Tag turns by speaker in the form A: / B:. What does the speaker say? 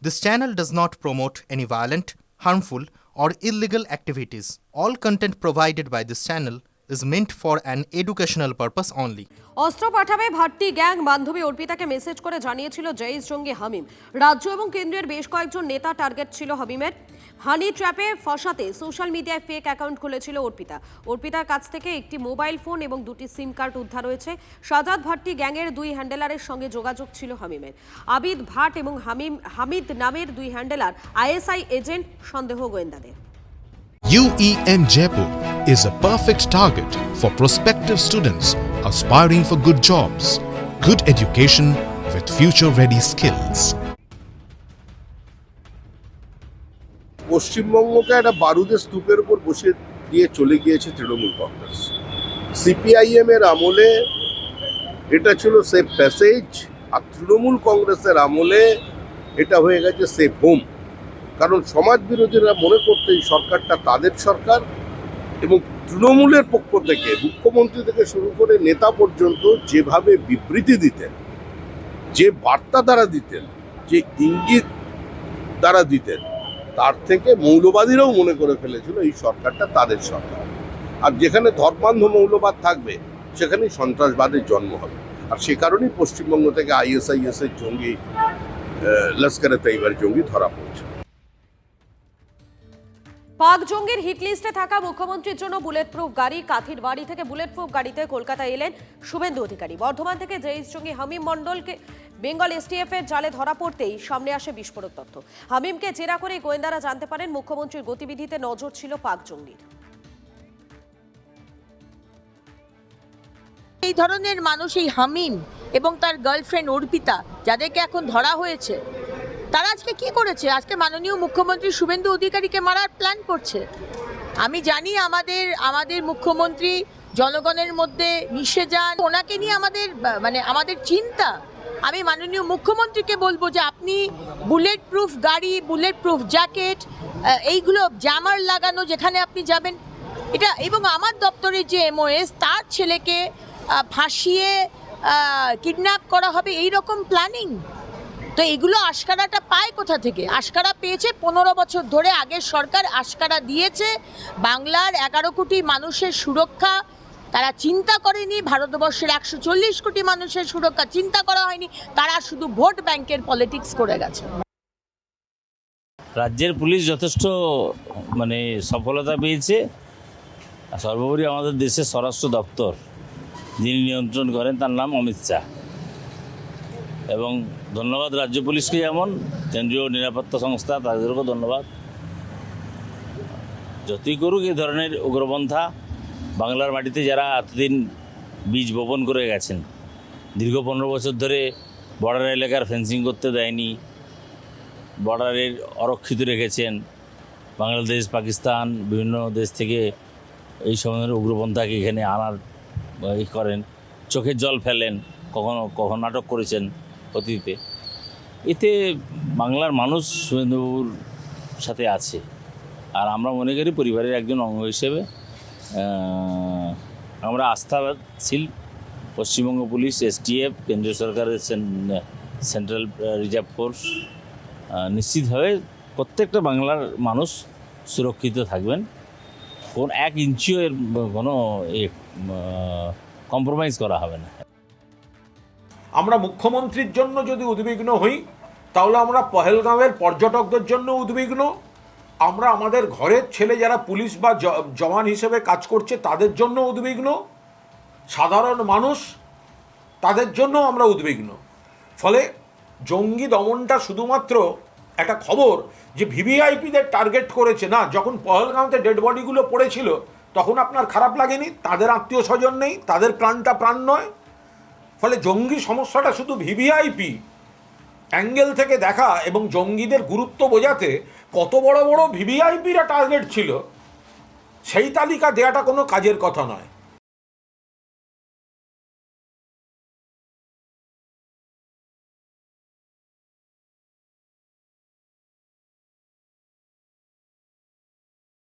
A: This channel does not promote any violent, harmful, or illegal activities. All content provided by this channel is meant for an educational purpose only.
B: অস্ত্র পাঠাবে Bhatti gang. বান্ধবী অর্পিতাকে message করে জানিয়েছিল জঈশ জঙ্গি হামিম। রাজ্য এবং কেন্দ্রের বেশ কয়েকজন নেতা টার্গেট ছিল হামিমের। হানি ট্র্যাপে ফসাতে সোশ্যাল মিডিয়ায় ফেক অ্যাকাউন্ট খুলেছিল অর্পিতার কাছ থেকে একটি মোবাইল ফোন এবং দুটি সিম কার্ড উদ্ধার হয়েছে। শাহজাদ ভাট্টি গ্যাংয়ের দুই হ্যান্ডেলারের সঙ্গে যোগাযোগ ছিল হামিমের। আবিদ ভাট এবং হামিদ নামের দুই হ্যান্ডেলার আইএসআই এজেন্ট সন্দেহ গোয়েন্দাদের।
C: UEM Jaipur is a perfect target for prospective students aspiring for good jobs, good education with future-ready skills.
D: পশ্চিমবঙ্গকে একটা বারুদের স্তূপের উপর বসিয়ে দিয়ে চলে গিয়েছে তৃণমূল কংগ্রেস। সিপিআইএম এর আমলে এটা ছিল সেফ প্যাসেজ, আর তৃণমূল কংগ্রেসের আমলে এটা হয়ে গেছে সেফ হোম। কারণ সমাজ বিরোধীরা মনে করতে এই সরকারটা তাদের সরকার, এবং তৃণমূলের পক্ষ থেকে মুখ্যমন্ত্রী থেকে শুরু করে নেতা পর্যন্ত যেভাবে বিবৃতি দিতেন, যে বার্তা দ্বারা দিতেন, যে ইঙ্গিত দ্বারা দিতেন, তার থেকে মৌলবাদীরাও মনে করে ফেলেছিল এই সরকারটা তাদের সরকার। আর যেখানে ধর্মান্ধ মৌলবাদ থাকবে সেখানেই সন্ত্রাসবাদের জন্ম হবে। আর সে কারণেই পশ্চিমবঙ্গ থেকে আইএসআইএস এর জঙ্গি, লস্করে তৈয়বার জঙ্গি ধরা পড়ছে।
B: পাক জঙ্গির হিট লিস্টে থাকা মুখ্যমন্ত্রীর জন্য বুলেট প্রুফ গাড়ি। কাথির বাড়ি থেকে বুলেট প্রুফ গাড়িতে কলকাতা এলেন শুভেন্দু অধিকারী। বর্ধমান থেকে জঈশ জঙ্গি হামিম মণ্ডলকে বেঙ্গল এসটিএফ এর জালে ধরা পড়তেই সামনে আসে বিস্ফোরক তথ্য। হামিমকে জেরা করে গোয়েন্দারা জানতে পারেন মুখ্যমন্ত্রীর গতিবিধিতে নজর ছিল পাক জঙ্গির।
E: এই ধরনের মানুষ, এই হামিম এবং তার গার্লফ্রেন্ড অর্পিতা, যাদেরকে এখন ধরা হয়েছে, তারা আজকে কি করেছে? আজকে মাননীয় মুখ্যমন্ত্রী শুভেন্দু অধিকারীকে মারার প্ল্যান করছে। আমি জানি আমাদের মুখ্যমন্ত্রী জনগণের মধ্যে মিশে যান, ওনাকে নিয়ে আমাদের চিন্তা। আমি মাননীয় মুখ্যমন্ত্রীকে বলবো যে আপনি বুলেট প্রুফ গাড়ি, বুলেট প্রুফ জ্যাকেট, এইগুলো জ্যামার লাগানো যেখানে আপনি যাবেন, এটা, এবং আমার দপ্তরের যে এমওএস, তার ছেলেকে ফাঁসিয়ে কিডন্যাপ করা হবে, এই রকম প্ল্যানিং। তো এগুলো আশকারাটা পায় কোথা থেকে? আশকারা পেয়েছে 15 বছর ধরে আগের সরকার আশকারা দিয়েছে। বাংলার 11 কোটি মানুষের সুরক্ষা তারা চিন্তা করেনি, ভারতবর্ষের 140 কোটি মানুষের সুরক্ষা চিন্তা করা হয়নি, তারা শুধু ভোট ব্যাংকের পলিটিক্স করে গেছে।
F: রাজ্যের পুলিশ যথেষ্ট সফলতা পেয়েছে। সর্বোপরি আমাদের দেশের স্বরাষ্ট্র দপ্তর যিনি নিয়ন্ত্রণ করেন তার নাম অমিত শাহ, এবং ধন্যবাদ রাজ্য পুলিশকে, যেমন কেন্দ্রীয় নিরাপত্তা সংস্থা তাদেরকেও ধন্যবাদ। যতই করুক এই ধরনের উগ্রপন্থা বাংলার মাটিতে যারা এতদিন বীজ বপন করে গেছেন, দীর্ঘ 15 বছর ধরে বর্ডার এলাকার ফেন্সিং করতে দেয়নি, বর্ডারের অরক্ষিত রেখেছেন, বাংলাদেশ, পাকিস্তান, বিভিন্ন দেশ থেকে এই সময়ের উগ্রপন্থাকে এখানে আনার করেন, চোখের জল ফেলেন, কখনো নাটক করেছেন অতীতে। এতে বাংলার মানুষ শুভেন্দুবাবুর সাথে আছে, আর আমরা মনে করি পরিবারের একজন অঙ্গ হিসেবে আমরা আস্থাশীল। পশ্চিমবঙ্গ পুলিশ, এসটিএফ, কেন্দ্রীয় সরকারের সেন্ট্রাল রিজার্ভ ফোর্স নিশ্চিতভাবে প্রত্যেকটা বাংলার মানুষ সুরক্ষিত থাকবেন। কোন 1 ইঞ্চিও এর কোনো কম্প্রোমাইজ করা হবে না।
G: আমরা মুখ্যমন্ত্রীর জন্য যদি উদ্বিগ্ন হই, তাহলে আমরা পহেলগাঁওয়ের পর্যটকদের জন্য উদ্বিগ্ন, আমরা আমাদের ঘরের ছেলে যারা পুলিশ বা জওয়ান হিসেবে কাজ করছে তাদের জন্য উদ্বিগ্ন, সাধারণ মানুষ তাদের জন্য আমরা উদ্বিগ্ন। ফলে জঙ্গি দমনটা শুধুমাত্র একটা খবর যে ভিভিআইপিদের টার্গেট করেছে না। যখন পহেলগাঁওতে ডেড বডিগুলো পড়েছিল তখন আপনার খারাপ লাগেনি? তাদের আত্মীয় স্বজন নেই, তাদের প্রাণটা প্রাণ নয়। ফলে জঙ্গি সমস্যাটা শুধু ভিভিআইপি অ্যাঙ্গেল থেকে দেখা, এবং জঙ্গিদের গুরুত্ব বোঝাতে কত বড় বড় ভিভিআইপিরা টার্গেট ছিল সেই তালিকা দেওয়াটা কোনো কাজের কথা নয়।